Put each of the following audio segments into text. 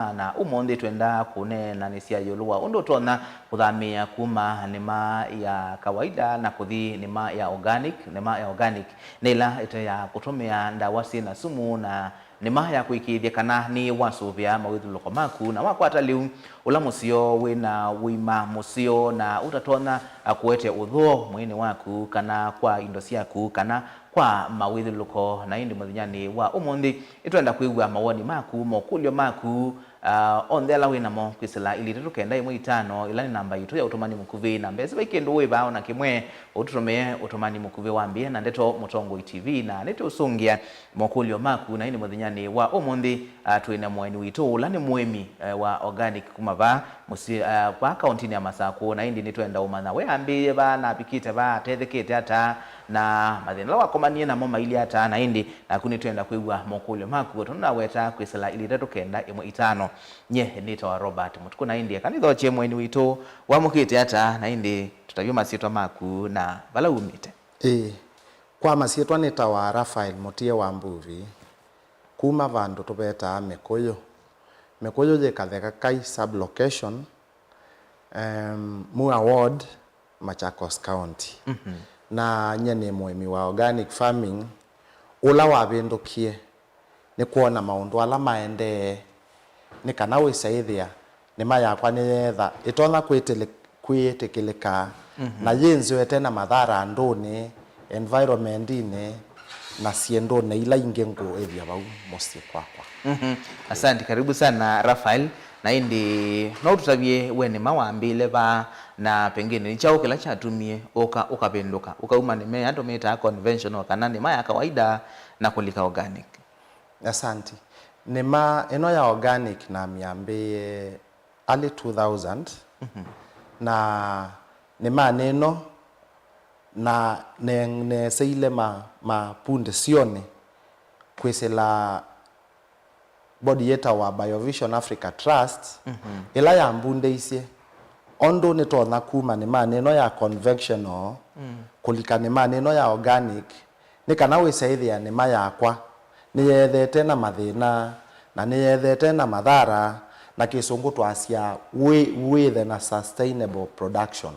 na umonde twenda kunena nisia yolua undo tona kuthamia kuma nima ya kawaida na kuthi nima ya organic nila ite ya kutumia ndawasi na sumu na nima ya kuikithia kana ni wasuvia mawithuko maku na wakwata liu ula musio wina wima musio na utatona kuete udhuo mwini waku kana kwa indo ciaku kana kwa mawithuko na indi muthinyani wa umundi itwenda kuigwa mawoni maku mokulio maku on the allow namo kwisela ili tukenda imwe 5 ila ni namba yitu ya utumani mukuvi na mbezi baikendo we bao na kimwe ututumie utumani mukuvi wambie na ndeto Mutongo TV na nete usungia mokulio maku na ini muthinyani wa umundi tuina mweni witu ula ni mwemi wa organic kumava musi kwa accountini ya Masako na indi nitwenda umana we ambie ba na pikite ba tethekete hata na mathina wa komanie na moma ili hata na indi na kunitwenda kuigwa mokulio maku tuna weta kwisela ili tukenda imwe 5 nye nita wa Robert mutuku na indi kanitho chemwe ni wito wamukite hata na indi tutavyo masitwa maku na bala umite kwa masitwa nita wa Rafael Mutie wa Mbuvi kuma vandu tubeta mekoyo je katheka kai sub location Mua Ward Machakos County na nyene mwemi wa organic farming ula wabendukie ni kuona maundu ala maende ni kana wisaithia ni mayakwa ni yetha itona kwitikilika na yinzi wetena madhara nduni environment-ini na siendone ila inge nguethia bau musi kwakwa. Asante, karibu sana Rafael na indi no tutabie wene mawambile ba na pengine ni chao kila chatumie ukabenduka ukauma ni mea atometa conventional kana ni maya kawaida na kulika organic. Asante. Nema eno ya organic na miambie early 2000 na nema neno na ne seile ma punde sione kwesela body yeta wa Biovision Africa Trust ila ya mbunde ise ondo netona kuma nema neno ya conventional kulika nema neno ya organic nikana wisaithia nema yakwa niyethete na mathina na niyethete na madhara na kisungu twasia with na sustainable production.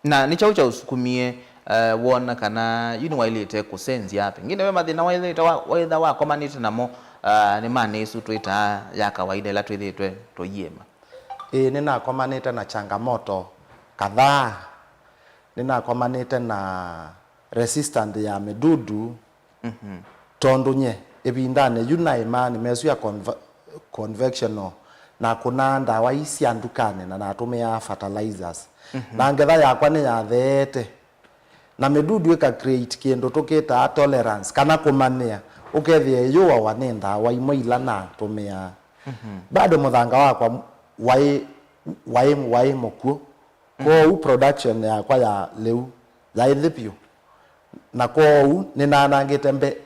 Na ni chau cha usukumie wona kana yuni wailite kusenzia pengine we mathina waitha wa komanite namo ni mane isu twita ya kawaida ila twithitwe toyema. Nina komanite na changamoto kadhaa. Nina komanite na resistant ya medudu tondu nye ebindane yuna imani mesu ya convectional na kuna ndawa isi andukane na natumia fertilizers na ngetha yakwa ni ya thete na medudu eka create kiendo tukita tolerance kana kumania ukethia yuwa wanenda wa imwe ila na tumia bado muthanga wakwa wai mokuo ko production yakwa ya leu ya ithipio na ko nina nangite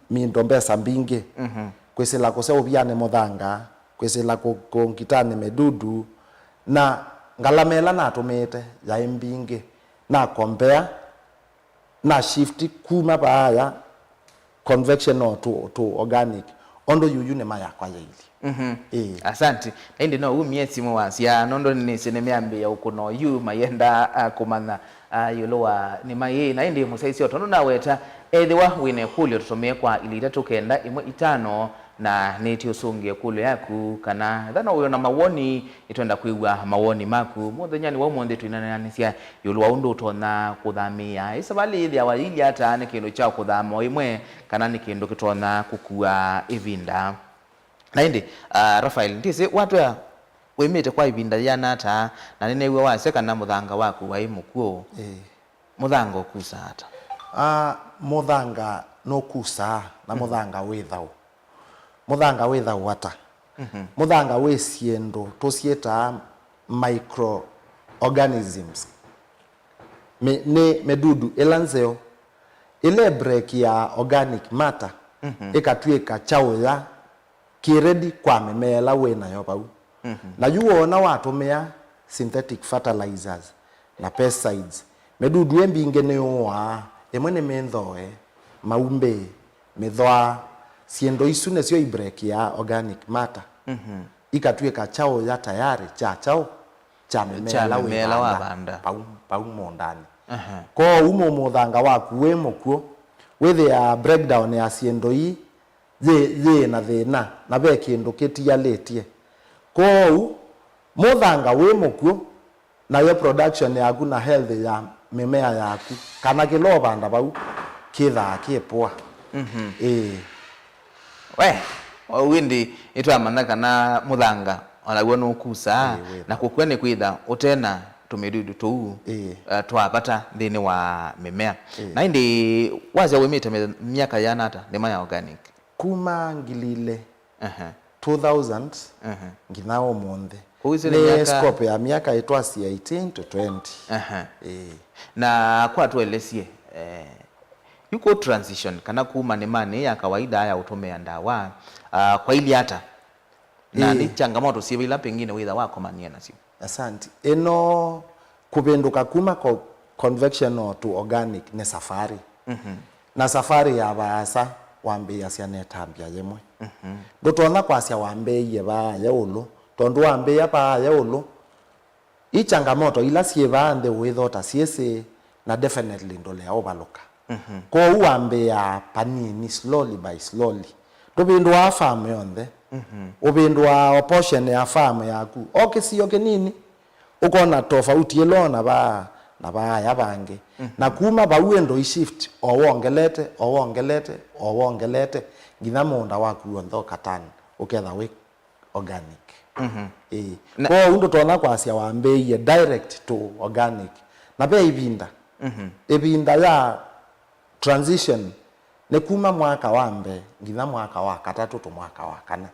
mindo mbesa mbingi kwesela kose obiane muthanga kwesela kongitane medudu na ngalamela na atumite ya mbingi na compare na shift kuma baya conventional to organic ondo yuyune maya kwa yaili. Asante. Indi no umiesi mwasia nondo ni sinemeambe ya ukuno yu mayenda kumana yulowa ni maye na indi musaisi otono na weta edhiwa wine kulio tutomie kwa ili tukenda imwe 5 na neti usungie kule yaku kana dhana uyo na mawoni itwenda kuigwa mawoni maku muthenya ni wa umundi twinananisia yulwa undu utona kuthamia isabali ili awali hata ni kindu cha kuthamo imwe kana ni kindu kitona kukua ivinda na indi Rafael ndise watu ya wemete kwa ivinda yana hata na nene iwe wase kana muthanga waku wa imukuo muthanga okusa hata muthanga no kusa na muthanga withau muthanga withau wata muthanga wesiendo tosieta microorganisms medudu elanzeo ile break ya organic matter ikatweka chauya kiredi kwa memela wena yo bau na yuona watumia synthetic fertilizers na pesticides medudu embinge neoa emwe menthoe maumbe methwa siendo isu necio ibreak ya organic matter ikatuika chao ya tayari chao cha mimea wa banda pau mondani ko umo muthanga waku we mukuo with ya breakdown ya siendo yi ye na thina na be kindu kitialetie ko muthanga we mukuo na yo production yaku na health ya mimea yaku kana kilo banda bau kitha kipoa we windi itwamana kana muthanga ona wona ukusa na kukwene kwitha utena tumidudu tuu twapata thini wa mimea na indi waza wimite miaka yana hata nema ya organic kuma ngilile 2000 nginao monde ni scope ya miaka itwasi 18 to 20 na kwa tuelesie yuko transition kana kuma nemane ya kawaida ya utumia ndawa kwa ili hata na ni changamoto sio ila pengine witha wako mania nasio. Asante. Eno kubenduka kuma conventional to organic ne safari. Na safari ya baasa wambe ya siane tambia yemwe. Ndotona kwasia wambe ye ba ya ulo, tondu wambe ya ba ya ulo. I changamoto ila sieva ande withota siese na definitely ndole ya obaloka. Ko uambe ya panini slowly by slowly. Tobindu wa farm yonde. Ubindu wa portion ya farm yaku. Okay si okay nini? Ukona tofauti elona na ba ya bange. Na kuma ba uendo I shift owongelete ngina monda waku yondo katani. Uketha we organic. Ko undo tona kwa asia wambe ye direct to organic. Na be ibinda. Ibinda ya transition ne kuma mwaka wambe ngina mwaka wa katatu to mwaka wa kana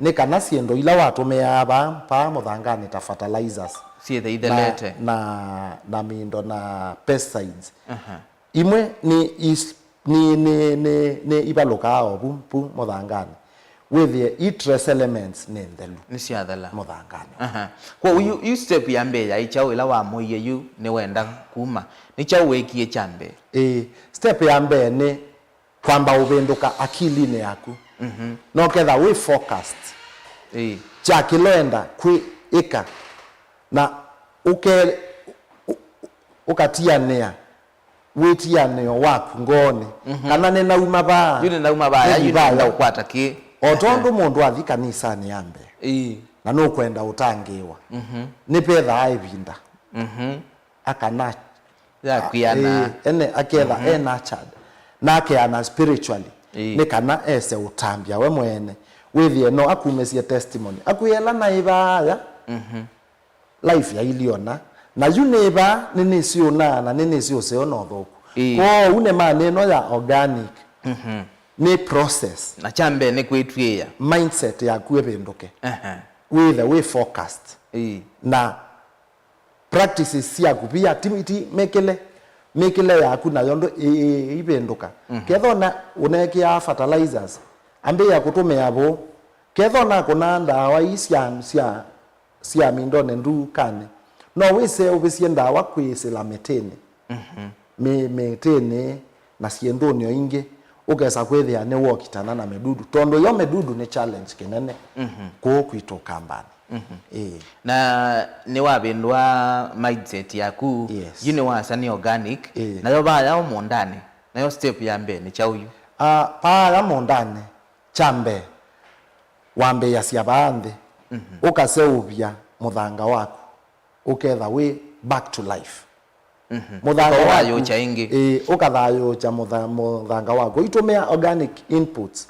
ne kana siendo ila watumea ba pa muthangani ta fertilizers siethe ithelete na mindo na pesticides imwe ni ibaloka obu muthangani with the trace elements ne ndelu ni siathela muthangani kwa you step ya mbe ya ichao ila wa moye yu ni wenda kuma ni chao wekie chambe step ya mbe ni kwamba ubenduka akili yaku no ketha we focused cha kilenda kwi ika na ukatia nea witia neo waku ngoni kana ne nauma ba yune nauma ba ya yune na ukwata ki otondo mundu athi kanisa ni ambe na no kwenda utangiwa ni petha aibinda akana ya kuyana ene aketha nurtured nake ana spiritually ni kana ese utambia we mwene withie no akumesie testimony akuyela na ibaya life ya iliona na yuneba nini sio na nini sio seo no thoku ko une maneno ya organic ni process na chambe ni kwitwia mindset ya kuebendoke with the way focused na practices ya kupia timiti mekele ya kuna yondo ibenduka kethona unekia fertilizers ambe ya kutumia bo kethona kuna ndawa cia mindone ndu kane no wise ubisie ndawa kwisila metene metene na siendonio inge ukesa kwethia ne wokitana na medudu tondo yo medudu ni challenge kinene ko kwito kambani na ni wabindwa mindset yaku yune wasa ni organic na yo ba ya mondane na yo step ya mbe ni chauyu pa ya mondane chambe wambe ya siabande ukaseuvia muthanga waku uketha we back to life muthanga wayo cha ingi ukathayo cha muthanga waku itumia organic inputs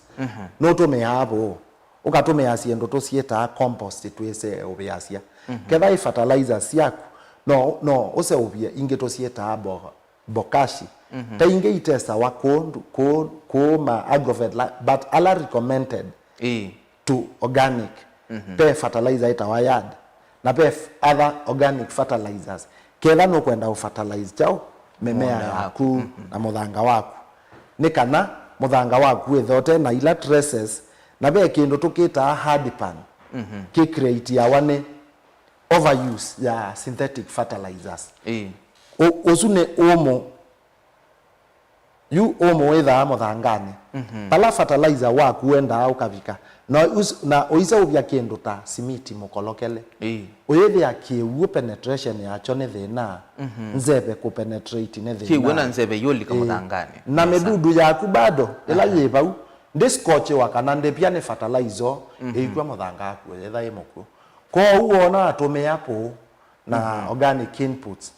no tumia abo ukatumia siendo to sieta compost twese obiasia ketha I fertilizers yaku no use obia inge to sieta bokashi ta inge itesa ko ma agrovet but ala recommended to organic pe fertilizer ita yard na pe other organic fertilizers ketha no kwenda fertilize chao memea yaku na muthanga waku ni kana muthanga waku ethote na ila traces na be kindu tukita hard pan ki create ya wane overuse ya synthetic fertilizers usune omo yu omwetha muthangani pala fertilizer waku wenda ukavika na uisa ubya kindu ta simiti mukolokele uyethia kiwu penetration yacho ni thina nzebe ku penetrate ni thina kiwu na nzebe yoli kama muthangani na medudu yaku bado ila yebau ndiscoche wakana ndepia ni fertilizer ikwa muthanga ku yetha imuku ko uona atume yapo na organic inputs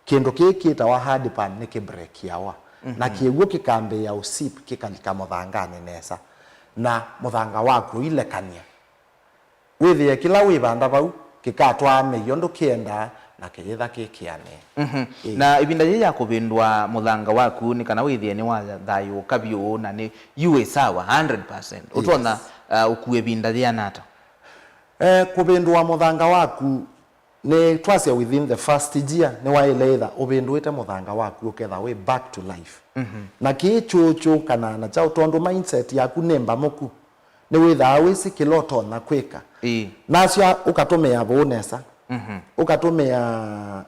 kindu kikita wa hard pan ni kibreak yawa na kiwu kikambe ya usip kikalika muthangani nesa na muthanga waku ilekania withie kila wibanda bau kikatwa meyondo kienda na kiyetha kikiane na ibinda ya kubindwa muthanga waku ni kana withie ni wa thayu kabio na ni uwe sawa 100% utona ukuwe binda ya nata kubindwa muthanga waku ni twasia within the first year ni wailetha ubindwite muthanga waku uketha we back to life na kichuchu kana na chao tondu mindset yaku nemba muku ni witha wisi kiloto na kwika nacio ukatumia bonesa ukatumia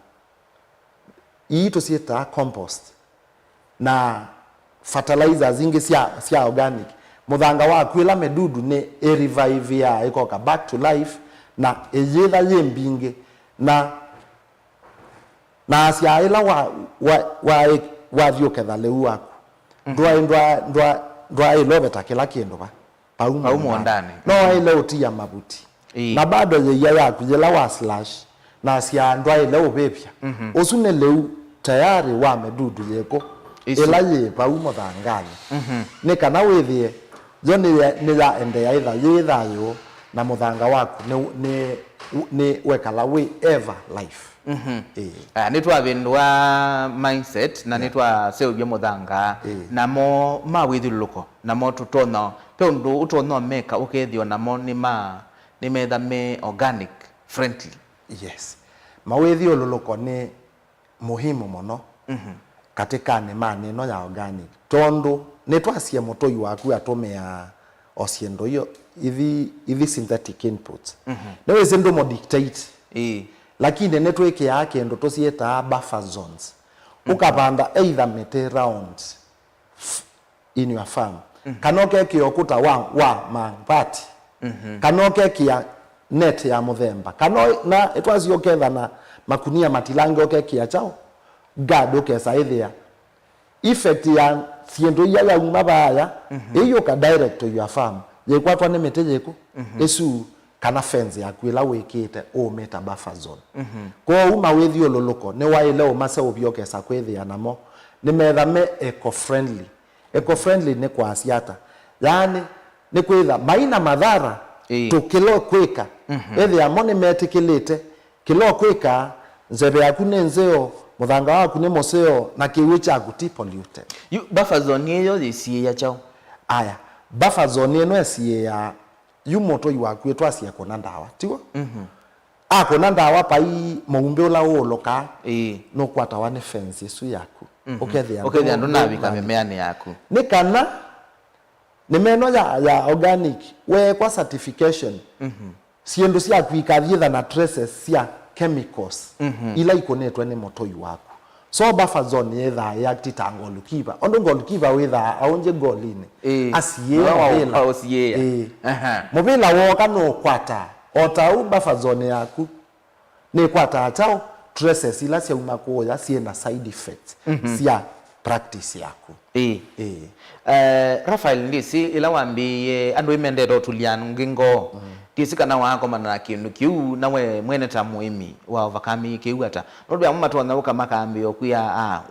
ito sieta compost na fertilizer zingi cia organic muthanga waku ila medudu ni revive ya ikoka back to life na eyetha yembinge na asia ila wa thioketha leu waku ndwa iloveta kila kindu ba paumo ndani no ile utia mabuti na bado yeya yaku yela wa slash na asia ndwa ile ubepya usune leu tayari wa medudu yeko ila ye paumo thangani ni kana withie yo ni ya ende ya itha yo na muthanga waku ni wekala we ever life nitwa bindwa mindset na nitwa seubya muthanga namo mawithuluko namo tutona peundu utona meka ukethio namo ni metha me organic friendly yes mawithuluko ni muhimu muno katika nemane no ya organic tondu nitwasie mutoi waku atumia osiendo hiyo hivi synthetic inputs newe zendo mo dictate lakini network yake ndo tosieta buffer zones ukapanda either mete round in your farm kanoke kiokuta wa mapati kanoke kia net ya muthemba kano na etwazi oketha na makunia matilange okekia chao gado kesa ithia effect ya siendo ya umabaya iyo ka direct to your farm yekwatwa ni mete yeko esu kana fence ya kwila wekete o meta buffer zone kwa uma wethio loloko ne waile o mase obiokesa kwethia namo ni metha me eco friendly ne kwa asiata yani ni kwitha maina madhara to kilo kwika ethia mone metikilite kilo kwika nzebe yaku nenzeo muthanga waku ni moseo na kiwi chaku ti polluted buffer zone yo thisi ya chao aya buffer zone no esie ya yumoto yaku etwasia kona ndawa tiwo akona ndawa pai muumbe ula uloka no kwata wane fence su yaku okethia ndo nabika memeani yaku ni kana ni meno ya organic we kwa certification siendo cia kwikathietha na traces cia chemicals ila ikonetwe ni motoi waku so buffer zone yetha ya titango lukiba ondo goalkeeper wetha aonje golini asiye mobila woka no kwata otau buffer zone yaku ni kwata chao traces ila cia umakoya ciena side effects cia practice yaku Rafael ndisi ila wambiye andu imendero tulianu ngingo tisikana wako mana kindu kiu nawe mwene ta muimi wa vakami kiu ata nodwa mumatu wanauka makambi okuya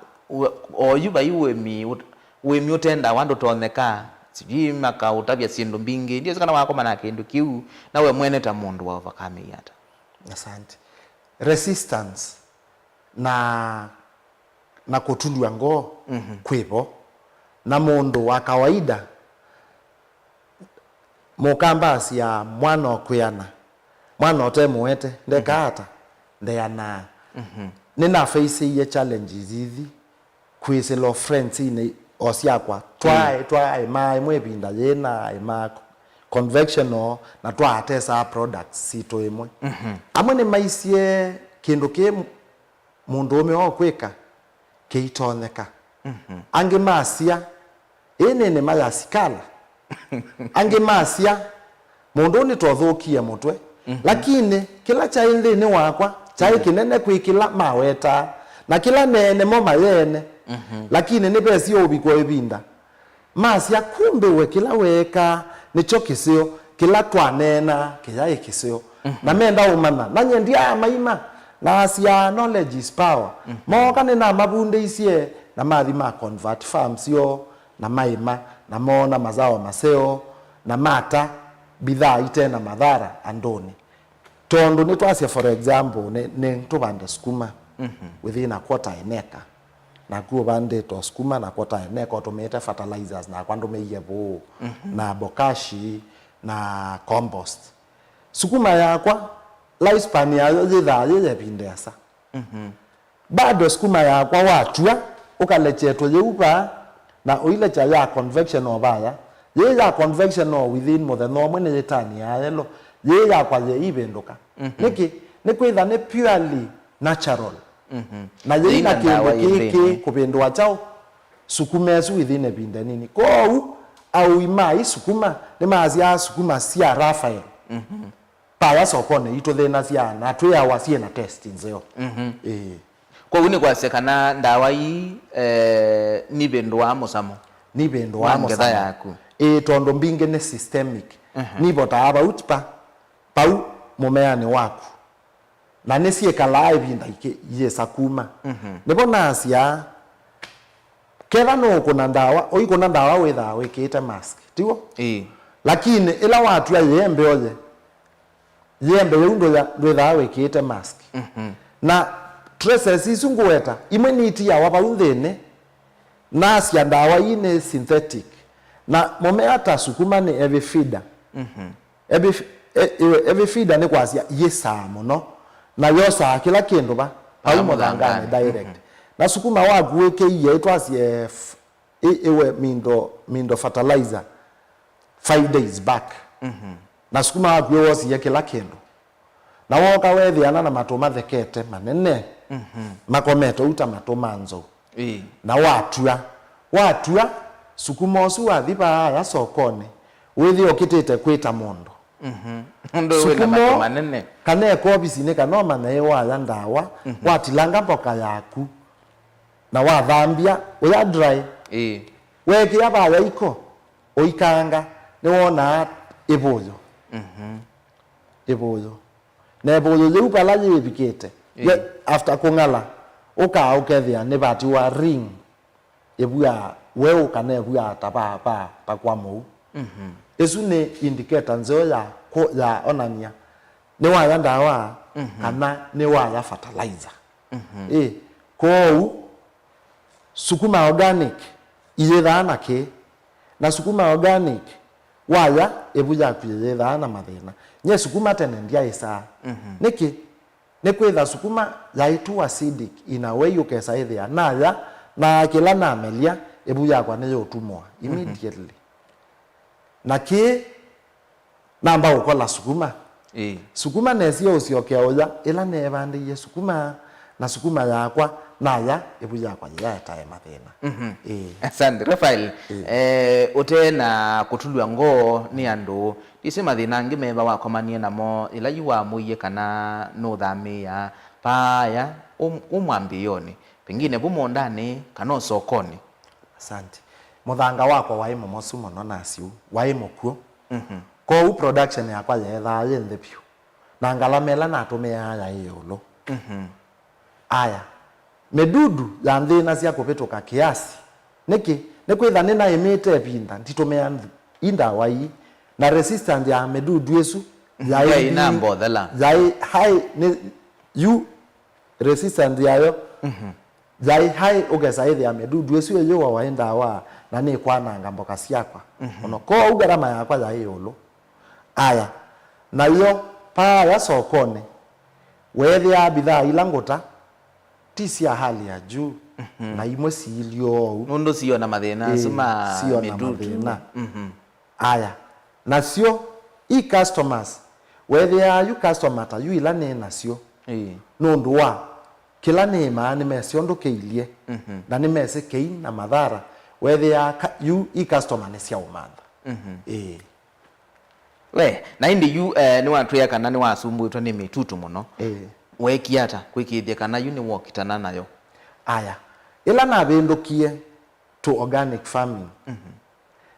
oyuba wemi utenda wando toneka siji maka utabia sindu mbingi ndio sikana wako mana kindu kiu nawe mwene ta mundu wa vakami ata asante resistance na kutulwa ngo kwipo na mundu wa kawaida mukambasi ya mwana okuyana mwana otemuete ndekata ndeyana nina face ye challenges hizi kwiselo friends ine osiakwa twae mai mwebinda yena ma convectional na twatesa products sito imwe amwe ni maisie kindu ke mundu ume okwika kiitoneka ange masia ene nema ya sikala ange masia mundu ni tothukia mutwe lakini kila chai nthini wakwa chai kinene kwikila maweta na kila nene mo mayene lakini ni besi obikwa ebinda masia kumbe we kila weka nicho kisio kila twanena kiyai kisio na menda umana na nyendia maima na asia knowledge is power moka nina mabunde isie na mathi ma convert farms yo na maima na mona mazao maseo na mata bidhaa itena madhara andoni tondo ni twasia for example ne tubande skuma within a quarter eneka na kuo bande to skuma na quarter eneka automate fertilizers na kwando meyebo na bokashi na compost sukuma yakwa lifespan yayo thithaye pindesa bado sukuma yakwa watua ukalechetwa yeupa na oile cha ya convection obaya ye ya convection no within more than no mwene yetani yelo ye ya kwa ye ibendoka niki ni kwitha ni purely natural na ye na kiki kupindwa chao sukuma su within ebinde nini ko au imai sukuma ni mazia sukuma sia Rafael pawa sokone ito thina cia na twa wasie na test nzeo kwa uni kwa sekana ndawa hii ni bendwa musamo ni bendwa musamo yaku tondo mbinge ne systemic ni bota aba utpa pau mumeani waku na nesie kala ibinda yesa kuma nebo nasia kera no kuna ndawa oikona ndawa wetha wekete mask tiwo lakini ila watu ya yembe oje yembe yundo ya wetha wekete mask na traces isungueta imwe niti ya wapa unthene nasia ndawa ine synthetic na mome ata sukuma ni every feeder every feeder ni kwasia yesamo no na yosa kila kindu ba au muthangane direct na sukuma waku weke iye twasie ewe mindo fertilizer 5 days back na sukuma waku wosi kila kindu na woka wethiana na matuma thekete manene makometo uta matuma nzo na watua sukuma osu wathipa ya sokone withi okitete kwita mondo ndo wena matuma manene kana ko obisine kana mana ewa ya ndawa watilanga mboka yaku na wathambia uya dry weki aba ya iko oikanga ni wona ibuyo ibuyo na ibuyo leu pala yibikete after kungala ukethia ni bati wa ring ebuya wewe kana ebuya taba pa kwa mu esu ni indicator nzo ya onania ni wa ya ndawa kana ni wa ya fertilizer ko sukuma organic iyethana ke na sukuma organic waya ebuya kuyethana mathina nye sukuma tene ndia isa niki ne kwetha sukuma yaitu acidic in a way ukesa ithia naya na kila na amelia ebuya kwa ne yotumwa immediately na ki namba ukola sukuma sukuma nesi usiokea oya ila ne bandi sukuma na sukuma yakwa naya ebuya kwa ya tae mathina asante Rafael ote na kutulwa ngo ni andu ise mathina ngimeba wakomanie namo ila yuwa muiye kana no thamia paya umwambioni pengine bumondani kana sokoni asante muthanga wako waimo mosumo no nasiu waimo kuo ko production yakwa yetha yenthe pio na ngalamela na atumia ya yolo aya medudu ya nthina cia kupituka kiasi niki nikwitha nina imite pinda nditumia indawa hii na resistant ya medudu esu ya ina mbodhela ya high ni you resistant yayo ya high ugesa ile ya medudu esu yo waenda wa na ni kwana ngamboka siakwa ono ko ugarama yakwa ya yolo aya na yo pa ya sokone wethia bidhaa ilangota tisi ya hali ya juu na imwe silio nundo sio na mathina sima medudu aya na sio i customers whether you customer ta you ilane na sio nundo wa kila ni maani mesi ondo keilie na ni mesi kei na madhara whether ya you customer ni cia umantha we na indi yu ni watu ya kana ni wasumbuitwo ni mitutu muno wekiata kwikithia kana yu ni wokitana nayo aya ila na bindukie to organic farming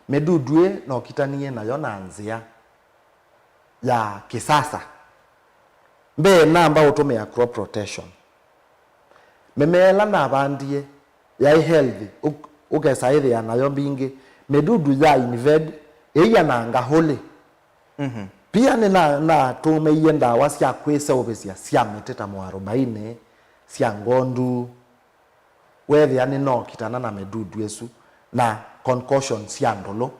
medudue no kitanie nayo na nzia ya kisasa mbe namba utumia crop rotation memela na bandie ya healthy ukesaidhi nayo mbingi medudu ya inved eya na ngahole pia ni na tumeiye ndawa cia kwisa obesia cia meteta mwarobaine cia ngondu whether ani no kitana na medudu esu na concussion cia ndolo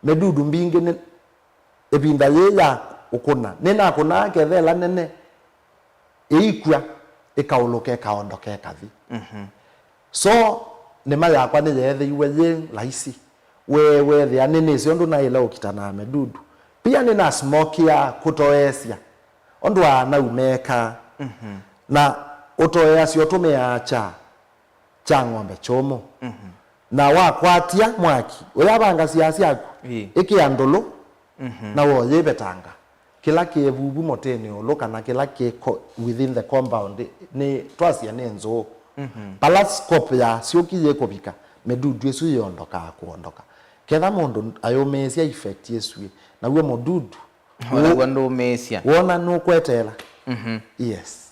medudu mbingi ni ebinda ye ya ukuna nina kuna kethela nene eikua ikauluke kaondoke kathi so nema yakwa ni yethe iwe ye laisi we the anene ciondo na ile ukitana medudu pia nina smoke ya kutoesia ondo ana umeka na utoesia tumia cha ng'ombe chomo na wakwatia mwaki uyabanga siasi yaku ikiandolo na woye betanga kila kevubu moteni oloka na kila ke within the compound ni twasia ni nzo palascope ya sioki yekobika medudu esu yondoka kuondoka ketha mundu ayomesia effect yesu na we modudu wala kwando mesia wona no kwetela yes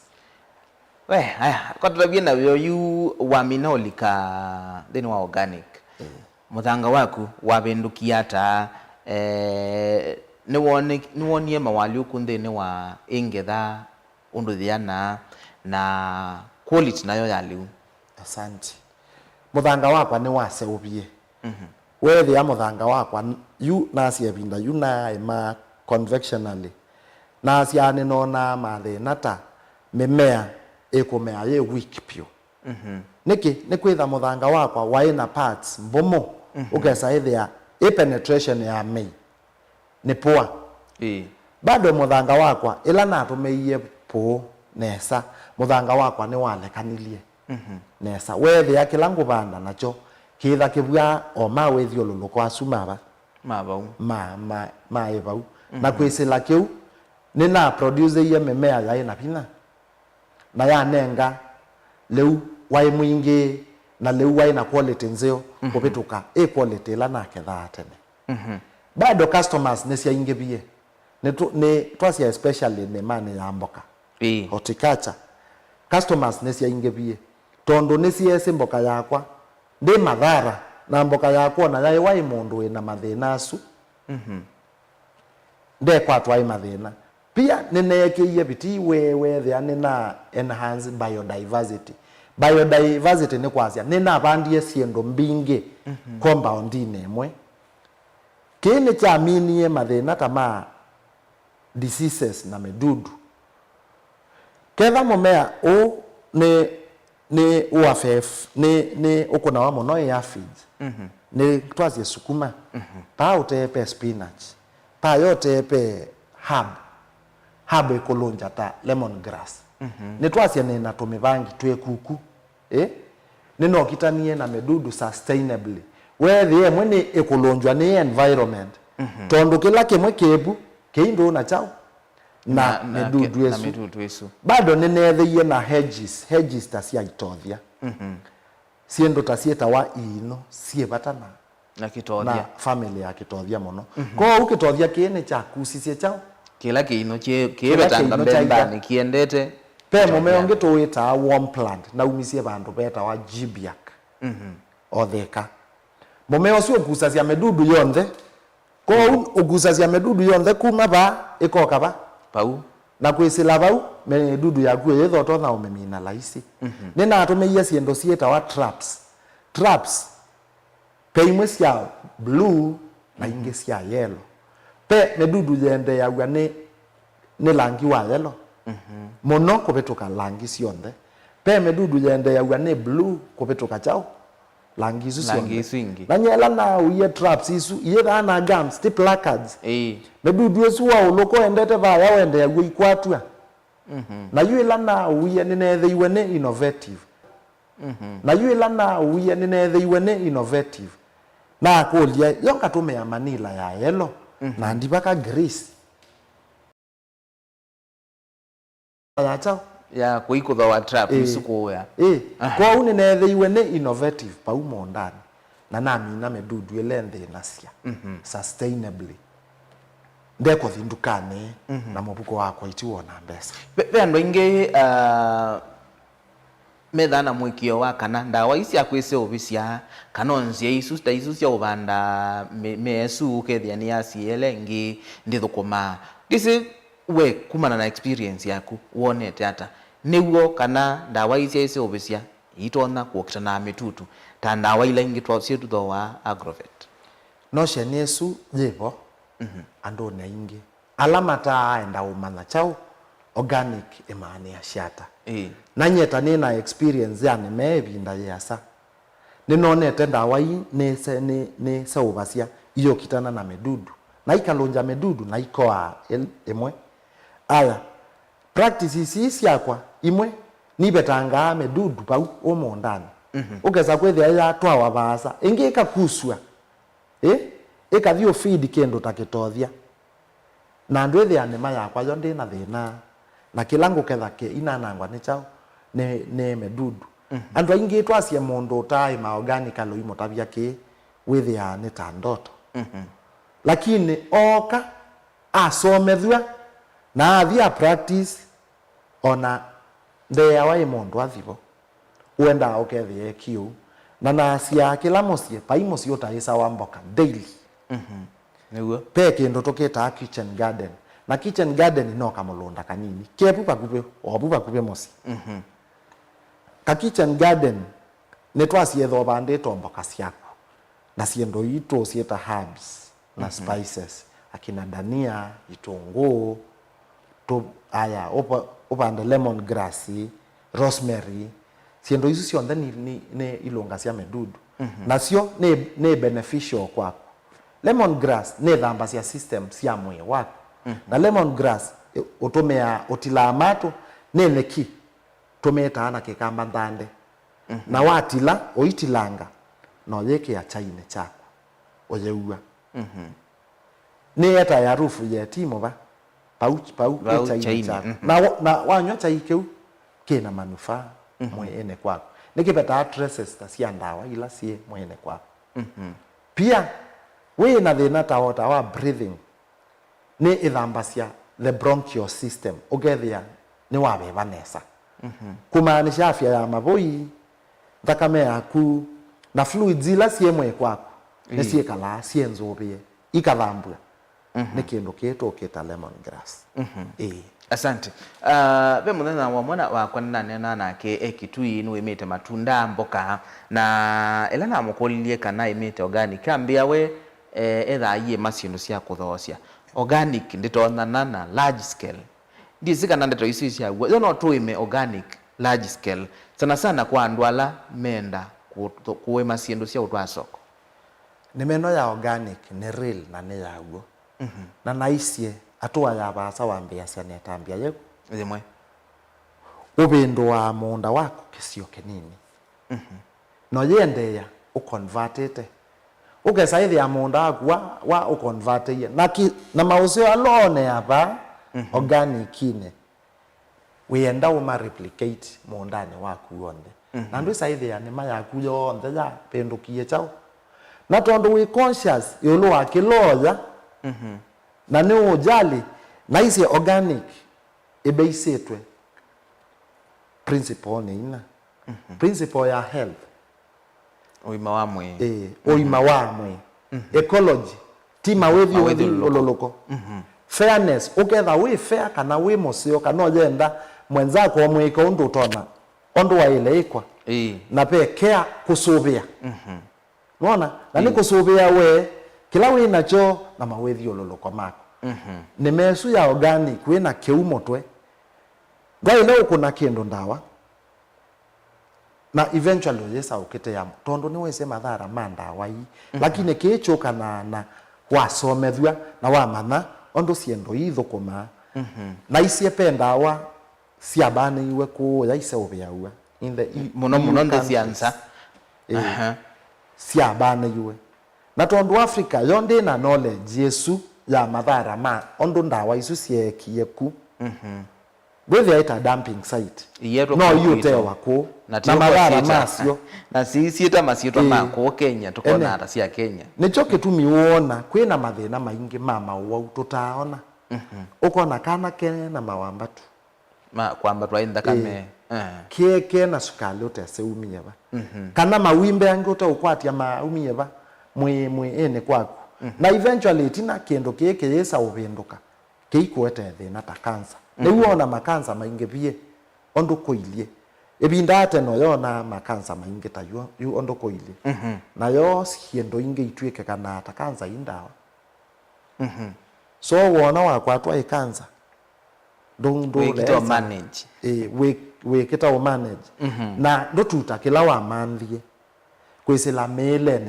we aya kwa tutabia na yu wa minolika then wa organic muthanga waku wabendukia ta ni wonie mawali ukunde ni wa ingetha undu thiana na quality nayo ya liu asante muthanga wakwa ni wase ubie wewe ya muthanga wakwa yu nasia binda yu na ma convectionally nasia ni nona mathe nata mimea ekomea ye weak pio niki ni kwitha muthanga wakwa waina parts mbomo ukesa ithia penetration ya mei ni poa bado muthanga wakwa ila natumeiye po nesa muthanga wakwa ni walekanilie nesa wewe ya kila ngubanda nacho kitha kibwa o mawe thioluluko asumaba mabau ma ebau na kwisila kiu ni na produce ye memea ya ina pina na ya nenga leu wai mwingi na leu wai na quality nzeo kupituka quality la na ketha tene bado customers nesia ingebie ne twasia especially ne mane ya mboka horticulture customers nesia ingebie tondo nesia simboka yakwa ndi madhara na mboka yakwa na yai wai mundu ina mathina asu nde kwa twai mathina pia nineyekeiye biti wewe thia nina enhance biodiversity ni kwasia nina bandie siendo mbingi compound nemwe kini cha minie mathina tama diseases na medudu ketha mumea o ni uafef ni ukuna wa mono ya feeds ni twazie sukuma pa utepe spinach pa yote pe herb ekolonja ta lemongrass ni twazie ni natumivangi twekuku ni no kitanie na medudu sustainably whether yemwe ni ekolonjwa ni environment tondo kila kimwe kebu keindo na chao na medudu esu bado ninethiye na hedges tasia itothia siendo tasieta wa ino siebatana na kitothia na family ya kitothia mono kwa ukitothia kiene cha kusisie chao kila kiino kiebetanga mbembani kiendete pe mumeonge tuita warm plant na umisie bandu beta wa gibiac otheka mumeo sio kusasia medudu yonthe kwa ugusasia medudu yonthe kuma ba ikoka ba pau na kwisila bau medudu yaku yethoto na umemina laisi nina atumeiya siendo sieta wa traps pe imwe cia blue na inge cia yellow pe medudu yende yawa ni langi wa yellow mono kubetuka langi cionthe pe medudu yende yawa ni blue kubetuka chao langi isu cionthe na nyela na uye traps isu iye na gums ti placards medudu esu wa uloko endete vaya wende yagu ikwatua na yuila na uya ninetheiwe ni innovative na yuila na uya ninetheiwe ni innovative na kulia yonka tume ya Manila ya yellow na ndibaka Greece ya chao ya kuikutha wa trap isuko ya kwa ninetheiwe ni innovative pa umo ndani na nami na medudu elende nasia sustainably ndeko thindukane na mubuko wako itiwona mbesa be ando inge methana mwikio wa kana ndawa isi akwise obisia kanonzie isu sta isu cia ubanda mesu ukethia ni asiele ngi ndithukuma gisi we kumana na experience yaku wonete ata niguo kana ndawa isi ise obisia itona kuokitana mitutu ta ndawa ila ingi twacie tutho wa Agrovet no shenesu jibo ando na ingi alama ta aenda umana chao organic emane ya shata na nyeta nina experience ya nimebinda yasa ninonete ndawa hii ne sauvasia iyo kitana na medudu na ikalonja medudu na ikoa emwe aya practices isi yakwa imwe nibetanga medudu pau omo ndani ukeza kwethia ya twawa vasa ingi ikakuswa ikathio feed kendo takitothia na ndwethe anema yakwa yo ndina thina na kilango ketha ke inanangwa ni chao ne medudu andu aingi twacie mundu tai ma organic aloimo tabia ke withia ni ta ndoto lakini oka asomethwa na athia practice ona ndea wa mundu athivo uenda okethie kiu na nacia kila mucie paimo cio ta isa wa mboka daily niguo pe kindu tukita kitchen garden na kitchen garden no kamulunda kanini kepu pakupe obu pakupe mosi ka kitchen garden ne twacie tho bande tomboka ciaku na ciendo ito cieta herbs na spices akina dania itungu to aya opanda lemon grass rosemary ciendo isu cionthe ni ilunga cia medudu nacio ni beneficial kwako lemon grass ne thamba cia system cia mwe wako na lemon grass utumea utila mato nene ki tumeta ana kikamba ndande na watila oitilanga no yeke ya chaine chako oyeua ni eta ya rufu ya timo ba pau chaine chako na wanywa chai keu kina manufaa mwene kwako nikipeta traces ta cia ndawa ila sie mwene kwako pia we na thina ta wa breathing ni ithambacia the bronchial system ugethia ni wabeba nesa kumaanisha afya ya mavoi thakame yaku na fluids ila ciemwe kwako ni ciekala cienzubie ikathambua ni kindu kitu kita lemon grass asante be muthenya wa mwana wakwa nana nake ekitui ni wimite matunda mboka na ela na mukolilie kana imite organic ambia we etha iye macindu cia kuthocia organic nditona na large scale ndizika na ndeto isi cia yo no tuime organic large scale sana sana kwa andwala menda kuwe macindu cia utwa soko ni meno ya organic ni real na ni yaguo na naicie atua ya basa wambia cia netambia yego thimwe ubindo wa munda wako kisio kinini no yendeya uconvertete ukesaithi ya munda waku wa uconverteye na mausio alone hapa organic ine wienda uma replicate mundani waku yonde na ndu saithi ya nema yaku yonde ya pendukie chao na tondu we conscious yolo wa kiloya na ni ujali na isi organic ibeisetwe principle ni ina principle ya health uima wa mwe uima wa mwe ecology tima wethi ololoko fairness uketha we fair kana we musio kana yenda mwenzako mwiko undu tona ondu wa ile ikwa na pe care kusubia unaona na ni kusubia we kila we nacho na mawethi ololoko mako ni mesu ya organic we na keumo twe ngai leo kuna kindu ndawa na eventually yesa ukete ya tondo ni wese madhara mandawa hii lakini kichoka na wasomethwa na wamana ondo siendo ithukuma na icie pendawa siabane iwe ku ya ise obiawa in the muno the siansa siabane iwe na tondu Africa yonde na knowledge Yesu ya mathara ma ondo ndawa isu siekie ku bwethe ita dumping site no yutewa ku na mathara masio na sisi eta masio mako Kenya tukona ata cia Kenya nicho kitumi wona kwina mathina maingi mama wa tutaona ukona kana kene na mawambatu kwamba twainda kame keke na sukali utese umieba kana mawimbe angi utakwatia maumieba mwe ene kwaku na eventually tina kendo keke yesa ubinduka kiikwete thina ta cancer niwona makansa maingi bie ondo koilie ebinda ateno yona makansa maingi ta yu ondo koilie na yo siendo inge itweke kana ta cancer indawa so wona wakwatwa ikansa we kita manage we kita manage na ndotuta kila wa manthie kwisila mele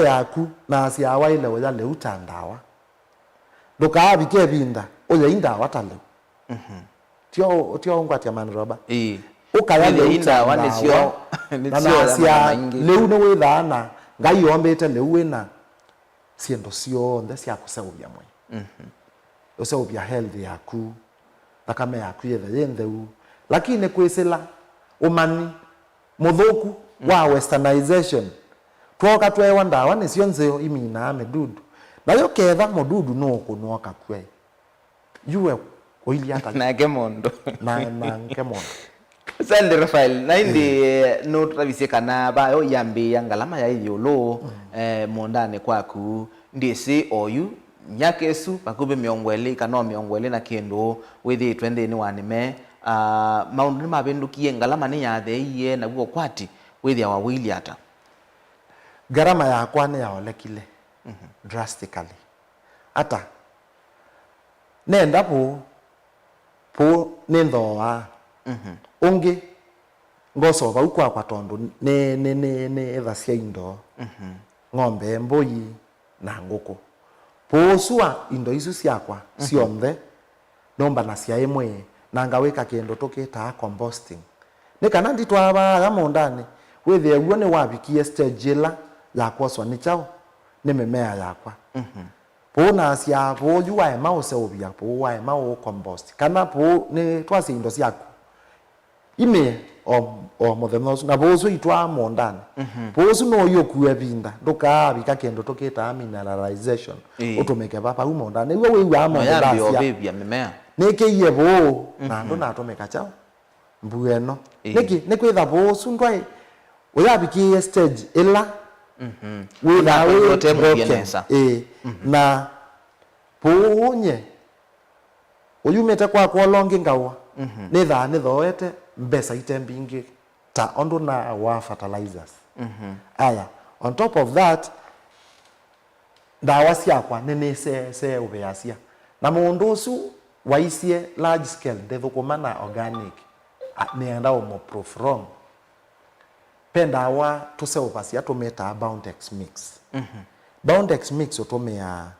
yaku na asia waile oya le utandawa ndukabike binda oya indawa tale tio ngwatia manroba ukaya le indawa nisio asia leu no withana ngai yombete leu wina siendo sio nde sia kuseubia mwe useubia health yaku takame yaku yetheu lakini kwisila umani muthuku wa westernization twoka twewa ndawa nicio nzeo imina medudu nayo ketha mududu no kunoka kwe yuwe oili hata na kemondo na kemondo Sande Rafael na indi no travisie kana ba yo yambi yangalama ya yolo mondane kwaku ndisi oyu nyakesu bakube miongwele kana miongwele na kendo withi twende ni wanime maundu mabendukie ngalama ni yathe iye na guo kwati withi wa wili ata garama ya kwane ya olekile drastically ata nenda po nendhoa ungi ngoso ba ukwa kwa tondu ne etha cia indo ng'ombe mboi na nguku posua indo isu ciakwa cionthe nomba na cia imwe na ngawika kendo tukita composting ni kana nditwaba gamondani wethe guo ni wabikie stage la yakwa swa ni chao ni memea yakwa po na cia po juwa ma useobia po wa ma o compost kana po ni twasi indo ciaku ime o mothemos na bozo itwa mondani bozo no yokuwe binda ndoka bika kendo toketa mineralization utomeke papa umondani iwe we wa mondani ya bibia mimea neke yebo na ndo na atomeka chao mbueno neke kwetha bozo ndwai uyabiki stage ila witha we na ponye uyumete kwa longi ngawa nitha nithoete mbesa itembingi ta ondo na wa fertilizers aya on top of that ndawa ciakwa nene se ubeacia na mundu usu waisie large scale ndethukuma na organic nienda omoprofrom pendawa tuseovacia tumeta Boundex mix Boundex mix utumia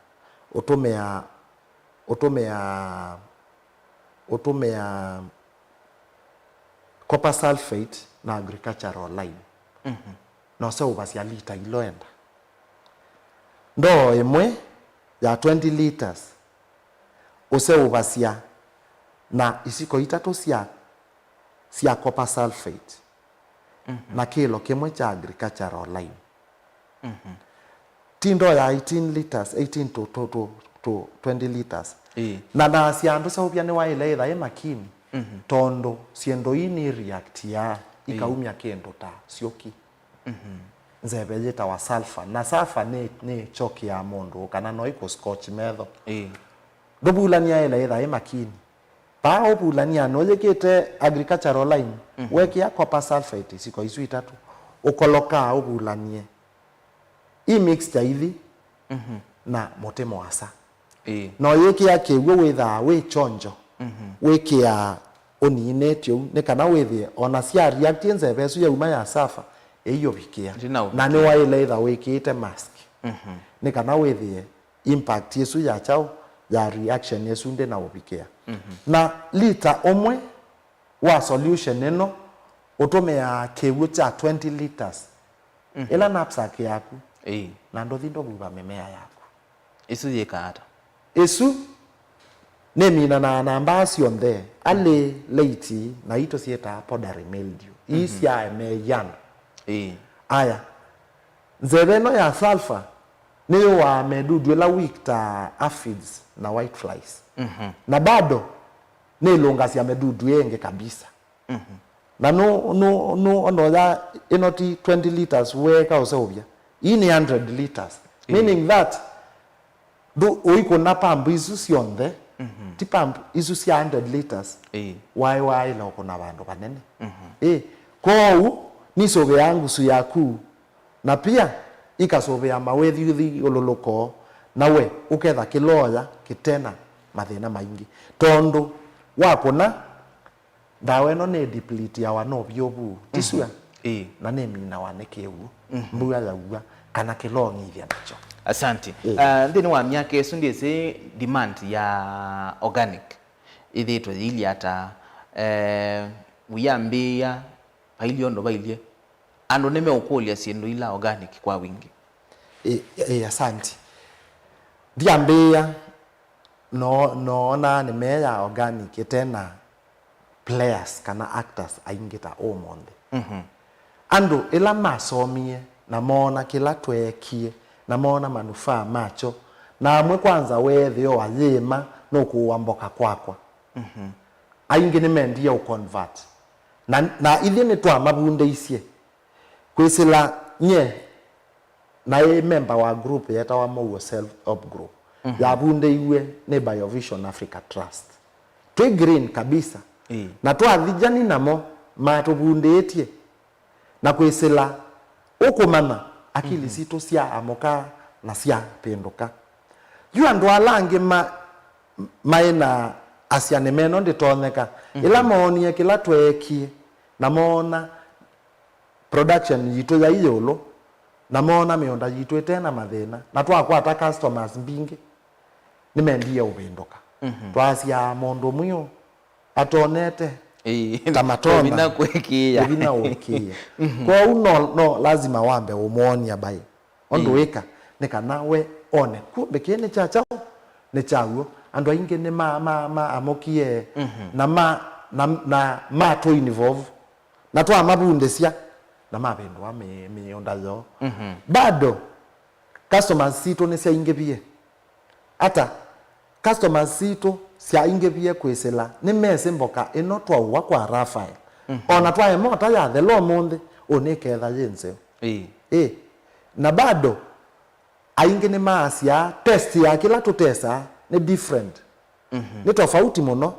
copper sulfate na agricultural lime no se uvacia lita iloenda ndo imwe ya 20 liters use uvacia na isiko itatu cia copper sulfate na kilo kimwe cha agricultural lime tindo ya 18 liters 18 to 20 liters na ciandu saubia ni waile itha makini tondo siendo ini react ya ikaumia kendo ta sioki nzebe jeta wa sulfur na sulfur ni choki ya mondo kana no iko scotch metho ndobulania ile itha makini pa obulania no yekete agricultural lime wekia copper sulfate siko isu itatu ukoloka obulanie i mixture hivi na motemo wasa no yekia kewe witha we chonjo wekia onine tio ne kana withie ona cia react nzebe su ya uma ya safa eyo bikia na ni wa ile itha wekite mask ne kana withie impact yesu ya chao ya reaction yesunde na ubikia na liter omwe wa solution eno utome ya kewu cha 20 liters ila knapsack yaku na ndo thindo buba mimea yaku isu yekata isu nemina na namba cionthe ale late na ito sieta powdery mildew isi ya meyan aya nzeveno ya sulfur niyo wa medudu la week ta aphids na whiteflies na bado ni longas ya medudu yenge kabisa na no ono ya inoti 20 liters weka osovia ini 100 liters meaning that do oiko na pump isu sionde ti pump isu si 100 liters why la uko na bandu banene kou ni sobe yangu su yaku na pia ikasobe ya mawethi ololoko nawe uketha kiloya kitena mathina maingi tondo wakona dawa eno ne deplete ya wano byobu tisua na ne mina wanekewu mbuya ya uwa kana kilongi ithia nacho. Asante. Ndini wa miaka yesu ndiye demand ya organic ithitwe ili ata uyambia paili ondo bailie ando neme ukolia siendo ila organic kwa wingi. Asante. Ndiambia no na nimeya organic tena players kana actors aingita omonde ando ila masomie na mona kila twekie na mona manufaa macho na amwe kwanza wethi o ayima no kuwamboka kwakwa aingi nimendia uconvert na ili ni twa mabunde isie kwisila nye na member wa group yeta wa mo self up group ya bunde iwe ne BioVision Africa Trust twe green kabisa na twa vijani namo matubundetie na kwisila ukumana akili sito sia amoka na sia pendoka yu andu alange maena asiane meno nditoneka ila maoni kila tweki na mona production yitu ya iyolo na mona mionda yitu tena mathina na twakwata customers mbingi nimendia ubendoka twasia mondo muyo atonete tamatona bina kwekia bina ukia kwa no lazima wambe umonia bai ondo weka nika nawe one kumbe kene chacha ne chawo ando ainge ne ma amokie na to involve na to amabunde sia na mabendo ame onda yo bado customers sito ne sia inge bie ata customers sito sia inge bie kwesela ne mese mboka enotwa wa kwa Rafael ona twa emota ya the lo monde oneketha yense na bado ainge ne maasia test ya kila tutesa ni different ni tofauti muno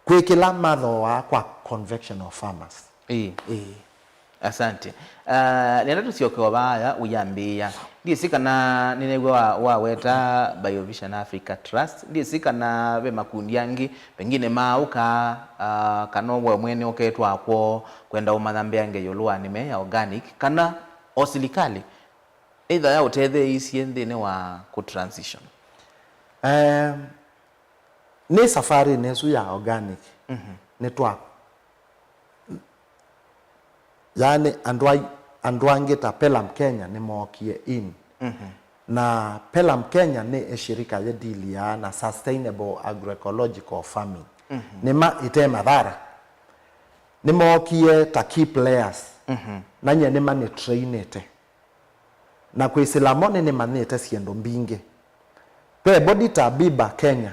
kwekela matho wa kwa convection of farmers asante nenda tusiokewa baya uyambia ndiye sikana ninegwa wa weta BioVision Africa Trust ndiye sikana be makundi yangi pengine mauka kanobwe mwene oketwa akwo kwenda umathambe yange yolwa nime ya organic kana osilikali either ya uthethe isie ndine wa ku transition ni safari nesu ya organic netwa yani andwangeta Pelham Kenya ni mokie in na Pelham Kenya ni shirika ya dili ya na sustainable agroecological farming nima itema dhara ni mokie ta key players na nye nima ni trainete na kwisila mone ni manete siendo mbinge pe body ta Biba Kenya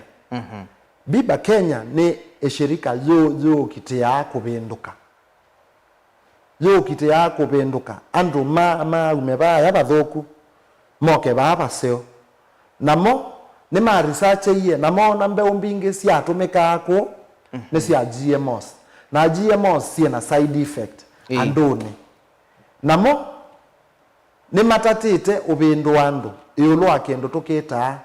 Biba Kenya ni shirika yo kitea kubenduka yo kitea kubenduka andu umeba ya bathoku moke baba seo namo ni ma research ye namo nambe umbinge sia atumika ako ni sia GMOs na GMOs sia na side effect andone namo ni matatite ubindu andu yolo akendo tuketa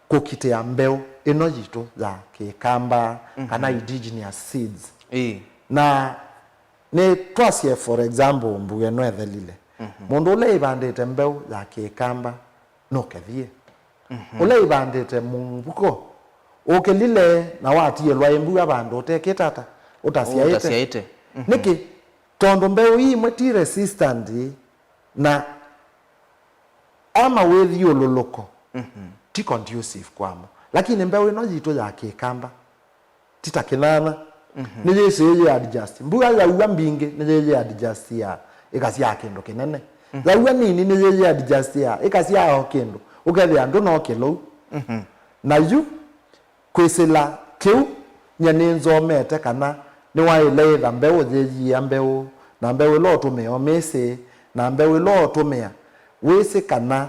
kukitea mbeu ino yitu za kikamba kana indigenous seeds na ne twasie for example mbugeno ethelile mundu ule ibandite mbeu ya kikamba no kethie ule ibandite mumbuko okelile na watie lwa embu abandu oteketata utasiaite niki tondo mbeu hii mweti resistant na ama wethi ololoko ti conducive kwamo lakini mbeu ino jito ya kikamba titakinana nije seye adjust mbuga ya uwa mbinge nije adjust ya ikasi ya kendo kinene ya uwa nini nije adjust ya ikasi ya kendo ukeli andu no kilo na yu kwisila kiu nyanenzo mete kana ni waile tha mbeu jeji ya mbeu na mbeu lo tumeo mese na mbeu lo tumea wese kana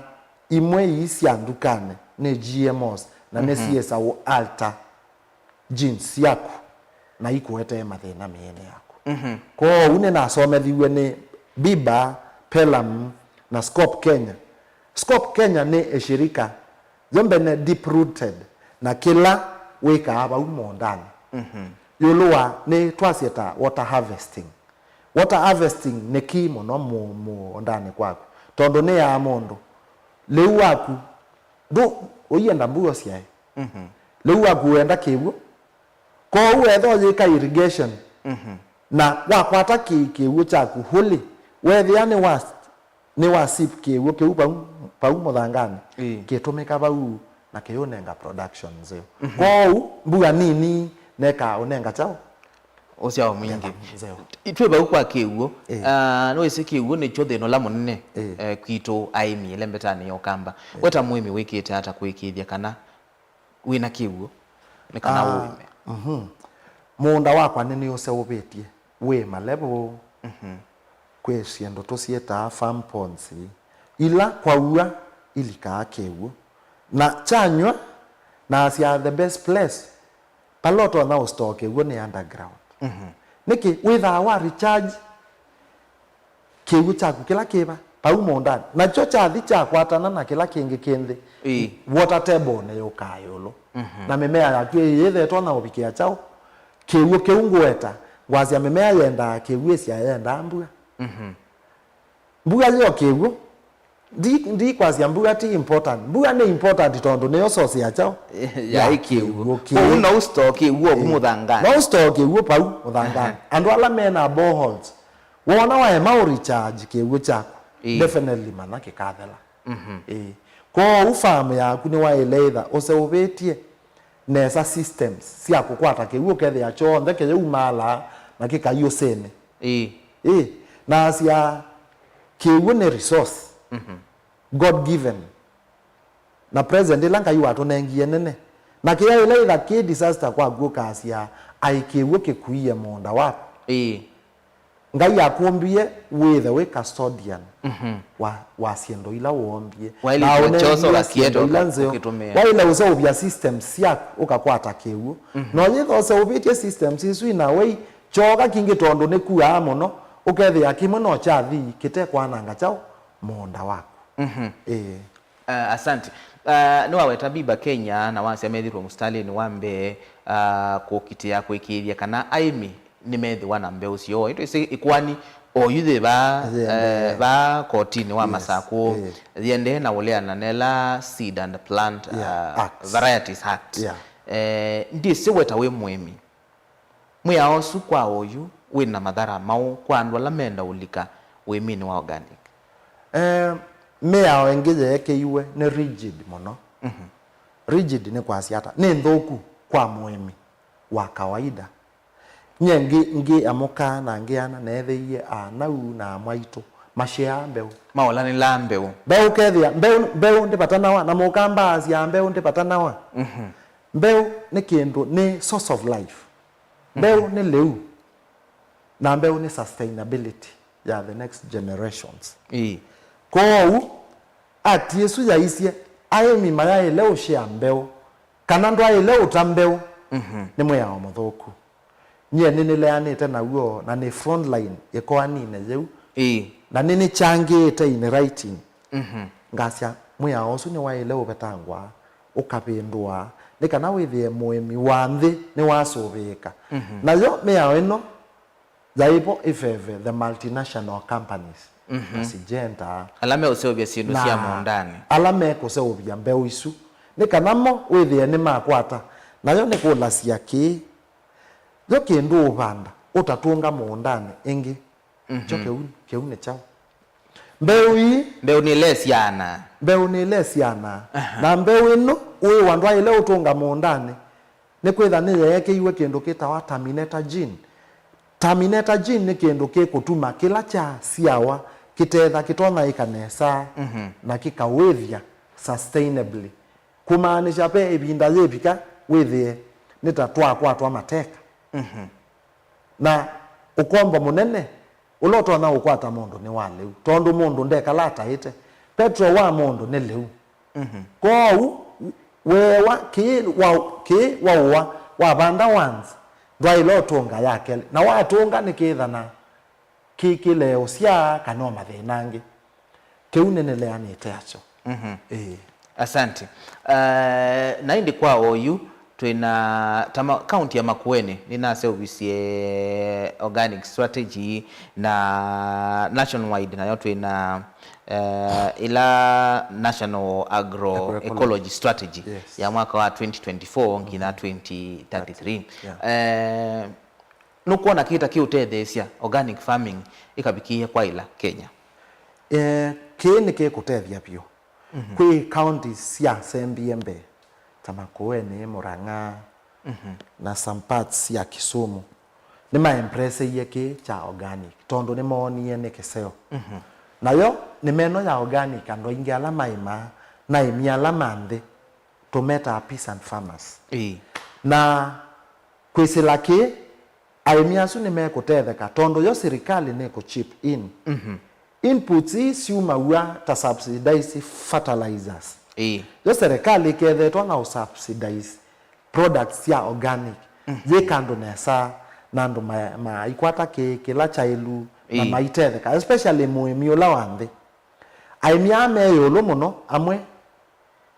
imwe isi andukane ne GMOs na nesiesa wo alter genes yako na ikuete mathina miene yako kwa une na somethiwe ni Biba Pelham na Scope Kenya. Scope Kenya ni eshirika zombe ne deep rooted na kila weka hapa umo ndani yuluwa ni twasieta water harvesting. Water harvesting ni kimo no mu ndani kwako tondo ne ya mondo leu waku do oyenda mbuyo siae leu waku enda kiwo ko uwetho yika irrigation na wakwata kiwo chaku huli wethia ni wasip kiwo kiwo pa muthangani kitumika bau na kiyonenga production zeo ko mbuga nini neka onenga chao osia mwingi itwe ba kwa kiwo no ise kiwo ni chothe no lamunene kwito aimi lembetani yokamba weta muimi wikite hata kwikithia kana wina kiwo ni kana uime munda wakwa nini ose ubetie we malebo kwesiendo tosieta farm ponds ila kwa ua ilika kiwo na chanywa na asia the best place paloto na ustoke wo ni underground niki witha wa recharge kiwu chaku kila kiba pau mondani na cho chathi cha kwatana na kila kingi kindi water table ne yokayolo na mimea yatu yethetwa na ubikia chao kiwu kiungweta ngwazia mimea yenda kiwu cia yenda mbuga mbuga yo kiwu ndi kwazia mbuga ti important mbuga ni important tondo ne source ya chao ya ikiwu una ustoke wo kumuthangana no stoke wo pau muthangana andu ala mena boreholes wona wa ma recharge kiwu chako definitely mana kikathela ko ufamu ya kuni wa eleitha ose ubetie nesa systems cia kukwata kiwu kethe ya chonde ke umala na kikayo sene na cia kiwu ne resource God given na present ilanga yu watu nengie nene na kia eleitha ki disaster kwa guka asia aikiwu kikuie monda wapo ngai akumbie withe we custodian wa siendo ila uombie na unechoso la kieto ukitumia waile uso ubia systems yak ukakwata kiwu no yitho so ubitie systems isu ina wei choka kingi tondo ne kuwa mono ukethe akimo no chathi kite kwananga chao monda wako asante no aweta Biba Kenya na wasi amethirwo mustali ni wambe kukitia kwikithia kana aimi ni methi wana mbe ucio ito ise ikwani o yuthe ba kotini wa masako thiende na uleana nela seed and plant varieties act ndi siweta we mwemi mwiya osu kwa oyu wina madhara mau kwa andu ala menda ulika wemini wa organic mea wengije yake iwe ni rigid mono rigid ni kwa siata ni nthuku kwa mwemi wa kawaida ngi amoka na ngiana na ethiie anau na maitu mashia mbeu maola ni la mbeu mbeu kethia mbeu ndipatana wa na mukamba cia mbeu ndipatana wa mbeu ni kindu ni source of life mbeu ni liu na mbeu ni sustainability ya the next generations kou ati yesu ya isie aimi magaye leo shia mbeu kana ndo aye leo tambeu ni mwe wa muthuku nye nini leanite na uo na ni front line yekoani ne yeu na nini changite in writing ngasia mwe osu ni wa leo betangwa ukapindwa ni kana withie mwemi wa nthi ni wasubika na yo mea ino zaipo ifeve the multinational companies Sijenta alame useobia sindu cia mondani alame kuseobia mbeu isu ni kanamo withie ni makwata nayo ni kulasia ki yo kindu ubanda utatunga muundani ingi cho keuni chao mbeu ni lesiana na mbeu ino uwe wandwa ile utunga muundani ni kwitha ni yeke iwe kindu kitawa terminator gene ni kindu kikutuma kila cha siawa kitetha kitona ikanesa na kikawithia sustainably kumaanisha pe ibinda yepika withie nitatwa mateka na ukombo munene uloto na ukwata mundu ni waleu tondu mundu ndekalata ite petro wa mundu ni leu ko wewa ki wa banda once ndwa ilotunga yake na watunga nikithana kikileo cia kana mathinangi kiuneneleanite acho asante na indi kwa oyu twina county ya Makueni nina service organic strategy na nationwide nayo twina ila national agroecology strategy ya mwaka wa 2024 ngina 2033 nukuona kita kiutethesia organic farming ikabikie kwa ila Kenya kini kikutethia pio kwi counties cia Sembiembe ta Makueni Murang'a na some parts ya Kisumu ni maemprese yeke cha organic tondu ni monie ni kiseo nayo ni meno ya organic ando ingi alama ima na imi alama nthi tumeta peasant farmers na kwisilaki aimiasu ni mekutetheka tondu yo serikali ni ku chip in inputs siuma wa ta subsidize fertilizers yo serikali kethetwa na subsidize products ya organic yekando nesa nando ikwata kila chailu na maitetheka especially muimi ula wanthi aimia meyolo muno amwe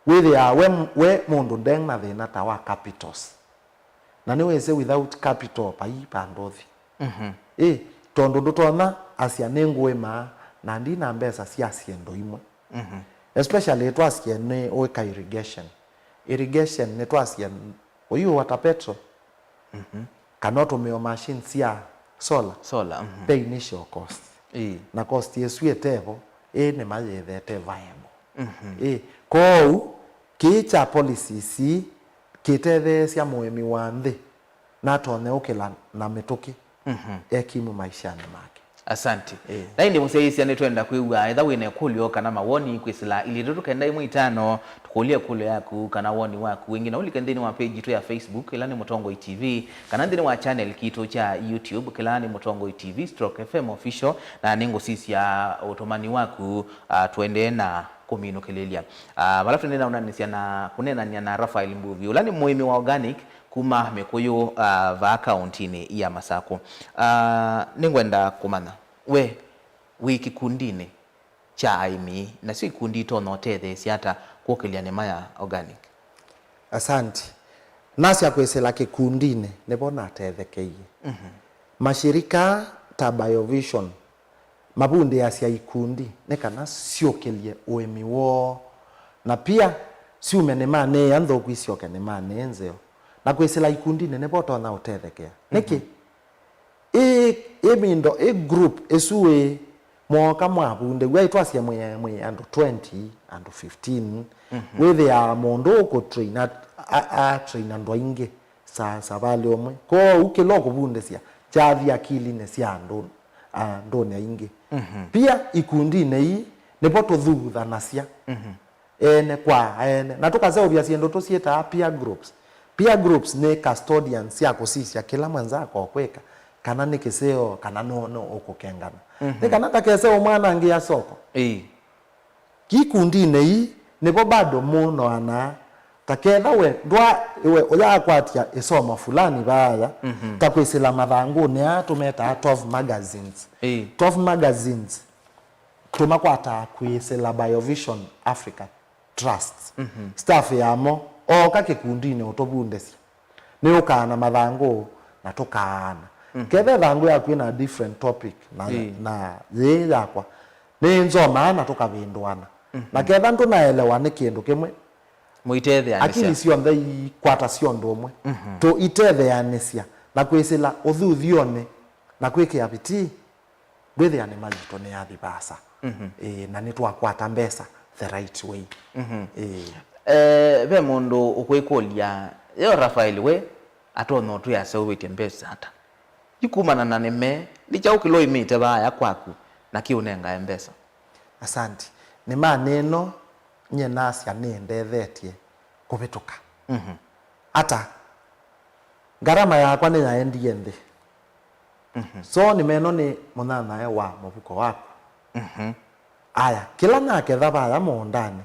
withia we mundu ndeng na thina ta wa capitals na ni wese without capital pai pandothi tondu ndutona asia nengwema na ndina mbesa cia siendo imwe especially twasia ni oika irrigation ni twasia oyu water petrol kanoto meo machine cia solar pay initial cost na cost yesu etevo ni mayethete viable ko kicha policies kitethe cia muemi wa nthi na tone ukila na mituki ekimu maishani make asante na indi museisia ni twenda kuigwa either wine kulio kana mawoni kwisila iliruka ndai mwitano tukulia kule yaku kana woni waku wengine ulikendeni wa page tu ya Facebook Kilani Mutongo TV kana ndini wa channel kitu cha YouTube Kilani Mutongo TV /FM official na ningo sisi ya utomani waku tuende na komino kelelia malafu nena unanisia na kunena na Rafael Mbuvi ulani muhimi wa organic kuma mekuyo va accountini ya Masako ningwenda kumana we wiki kundine cha aimi na si kundi tono tethe si hata kuokelia nema ya organic asante nasi ya kwesela kikundine nebona tethekeye mashirika ta BioVision mabundi asia ikundi nekana siokelie uemi wo na pia si umenema ne yandho kwisioke nema nenzeo na kwesela ikundi nene boto na utethekea neki mindo group esuwe mwoka mwabunde gwa twasia mwe andu 20 andu 15 with ya mondo ko train train andu inge sa vale omwe ko ukiloko bunde sia chathi akili ne sia ndo ne inge pia ikundi nei ne boto thutha nasia ene kwa ene na tukazao vya siendo to sieta peer groups ne custodians ya kusisia kila mwanzako kweka kana ni kiseo kana no ukukengana ni kana takeseo mwana ngia soko kikundi nei nebo bado muno ana taketha we ndwa we oya kwatia isoma fulani baya takwisila mathangu ne atumeta 12 magazines 12 magazines tumakwata kwisila BioVision Africa Trust staff yamo oka kikundine utobundesi ni ukana mathangu na tukana kethe thangu yaku ina different topic na ye yakwa ni nzoma na tukavindwana na ketha ndu naelewa ni kindu kimwe muitetheanisya akili cionthe ikwata ciondo umwe tu itetheanisya na kwisila uthuthione na kwikia biti gwithia ni majito ni yathi basa na ni twakwata mbesa the right way ve mundu ukwikulia yo Rafael we atono tu yasewitie mbesa hata ikumana na nime licha ukilo imite baya kwaku na kiunenga mbesa. Asante. Ni maneno nye nasya ni ndethetie kubituka ata garama yakwa ni yaendie nthi so ni meno ni munana wa mubuko waku aya kila nake thabaya mondani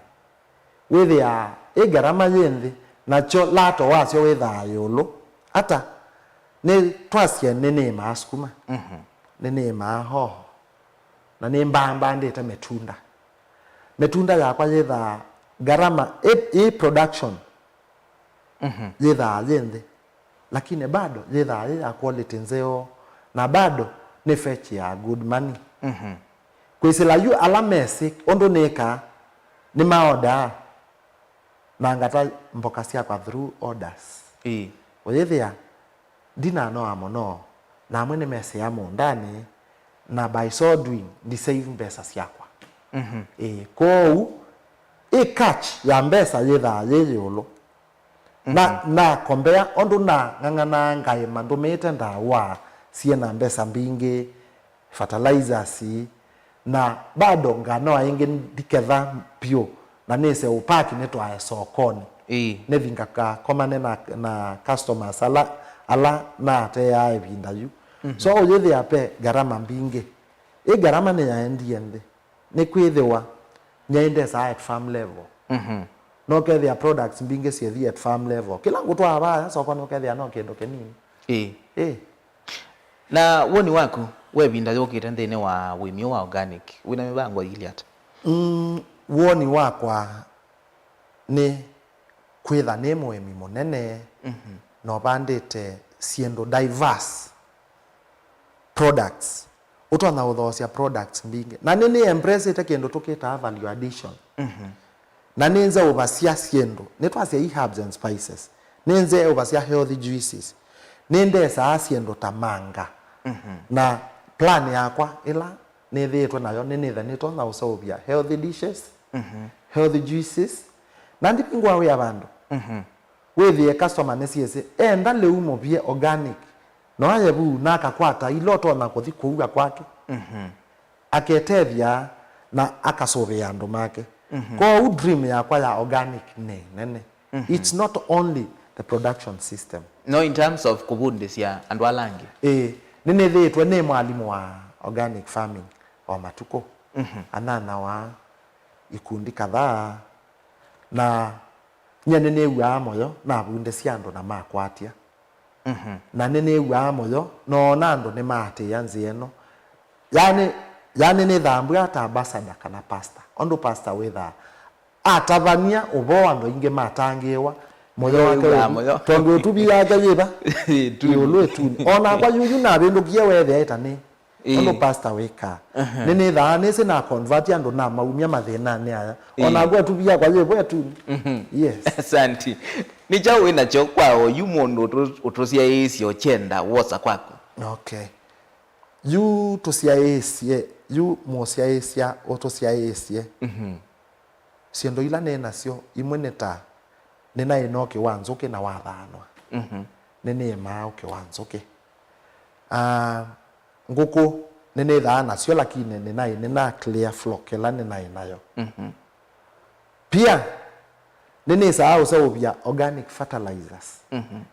withia garama yinthi nacho lato wasyo withaa yulu ata ni twasye nini maskuma nini mahoho na ni mbamba ndite metunda yakwa yithaa garama production yithaa yinthi lakini bado yithaa ya quality nzeo na bado ni fetch ya good money kwisila yu alamesi ondo nika ni maoda na ngata mboka siakwa through orders uyithia dina no amono na amwe ni mesi ya mondani na by so doing di save mbesa siakwa kou catch ya mbesa yithaa yeyulu na kombea ondo na ngangana ngai mandumite ndawa siena mbesa mbingi fertilizers na bado ngano ingi ndiketha pio na nise upaki netwa sokoni nethinga ka komane na customers ala na te ya ebinda yu so uyithi ape garama mbingi garama ni yaendie ndi ni kwithiwa nyende sa at farm level no kethia products mbingi sie at farm level kila ngutu abaya sokoni ukethia no kindu kinini na woni wako webinda yokite nthini wa wimio wa organic wina mibango ili ata woni wakwa ni kwitha ni mwemi munene no bandite siendo diverse products utona uthosia products mbingi na nini embrace ite kindu tukita value addition na ninze uvasia siendo nitwasia herbs and spices ninze uvasia healthy juices ninde saa siendo tamanga na plan yakwa ila nithitwe nayo ninithanitwo na usauvia healthy dishes healthy juices na ndipingwa we abandu withie customer nesiese enda leu mobie organic no ayebu naka kwata iloto na kuthi kuuga kwake aketethia na akasovea andu make ko dream yakwa ya organic nene it's not only the production system no in terms of kubundisia andu alangi ninithitwe ni mwalimu wa organic farming wa matuko anana wa ikundi kadhaa na nyene ni wa moyo na bunde siando na makwatia na nene wa moyo no nando ni mate yanzi eno yani ni thambu ata ambassador kana pastor ondo pastor witha atavania ubo ando inge matangiwa moyo wake tondu tubia gayiba yulu etuni ona kwa yuyu na bendukia wethe etani ondo pastor weka nene tha nese na convert ando na maumia mathina ni aya ona kwa tubia kwa yebo etuni yes asante ni chao ina chokwao yu mundu utusia isio chenda wosa kwako okay yu tusia esie yu mosia esia otusia esie siendo ila nena sio imweneta nena enoke wanzuke na wathanwa nene mauke wanzuke nguku nene thana sio lakini nena clear flock kila nena inayo pia nene saa usawubia organic fertilizers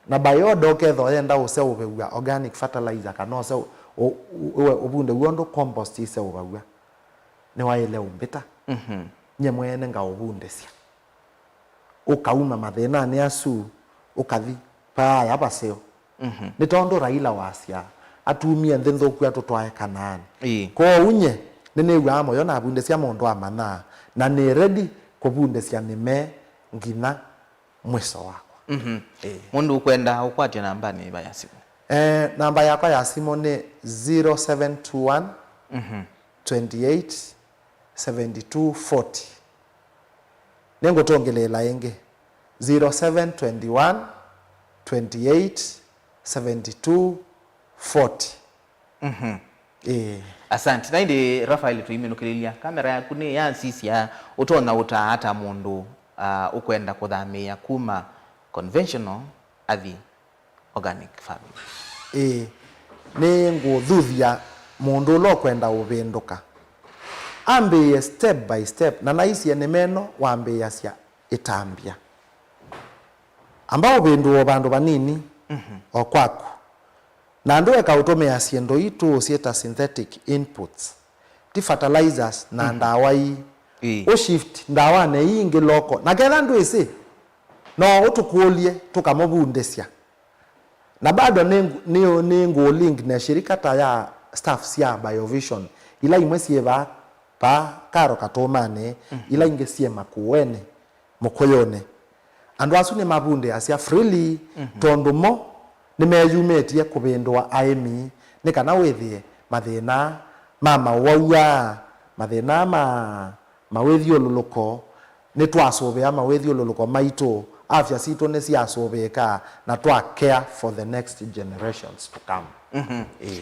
na biodoke tho yenda usawubia organic fertilizer kana usaw ubunde wondo compost isawubia ne waile umbita nyemwene nga ubunde sia ukauma mathina ni asu ukathi pa yaba seo ni tondo Raila wasia atumia nthoku atutwae Kanani ko unye nene wa moyo na bunde sia mondo amana na ni ready kubunde sia nime ngina mwiso wako mundu ukwenda ukwatia namba ni ya simu namba yakwa ya simu ni 0721 28 72 40 nengo tongelela yenge 0721 28 72 40. Asante. Na indi Raphael tuimenukililia kamera yaku ni yansisia utona utaata mundu ukwenda kuthamia kuma conventional athi organic farming. Ni nguthuthia mundu lo kwenda uvinduka ambiye step by step na naisia nemeno wambiya cia itambia ambao vindu bandu banini o kwaku na ndu ekautumia ciendo itu cieta synthetic inputs ti fertilizers na ndawa o shift ndawa ne ingi loko na ketha ndu isi no utukulie tukamubundesya na bado ni link na shirika ta ya staff cia BioVision ila imwe cieva pa karo katomane ila inge cie makuene mukoyone andu asu ni mabunde asia freely tondu mo ni meyumetie kubindwa aimi ni kana withie mathina mama waua mathina mawithio luluko ni twasubia mawithio luluko maitu afya situ ni ciasubika na twa care for the next generations to come.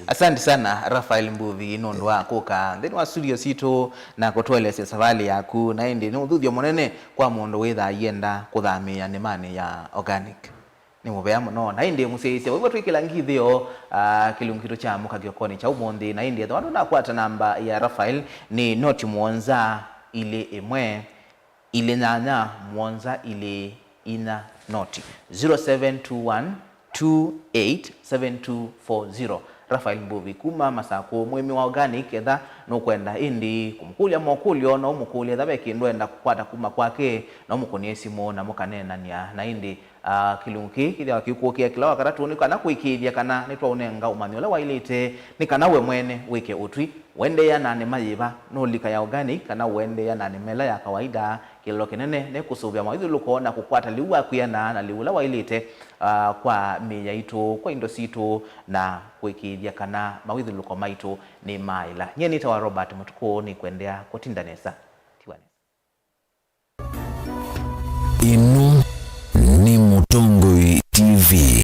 Asante sana Raphael Mbuvi nondu wa kuka thini wa studio situ na kutwelesya savali yaku na indi ni uthuthio munene kwa mundu witha yenda kuthamia nemani ya organic ni mubea muno na indi musieisia wewe twikila ngithio kilungitu cha mukagiokoni cha umundi na indi thwandu na kwata namba ya Raphael ni noti muonza ile imwe ile nyanya muonza ile ina noti 0721 287240. Raphael Mbuvi kuma masako mwemi wa organic etha no kwenda indi kumkulia mokulio no mukulia thabe kindu enda kukwata kuma kwake no mukonie simu na mukanenania na indi kilungi kithia kikuokia kila wakati ni kana kuikithia kana nitwa unenga umanyola wailite ni kana we mwene wike utwi wende ya nane mayiba no lika ya organic kana wende ya nane mela ya kawaida kilo kinene ne kusubia mawithu luko na kukwata liwa kuyana na liula wailite kwa meya itu kwa indo situ na kuikithia kana mawithu luko maitu ni maila nyeni tawa Robert Mutuko ni kwendea kutindanesa tiwanesa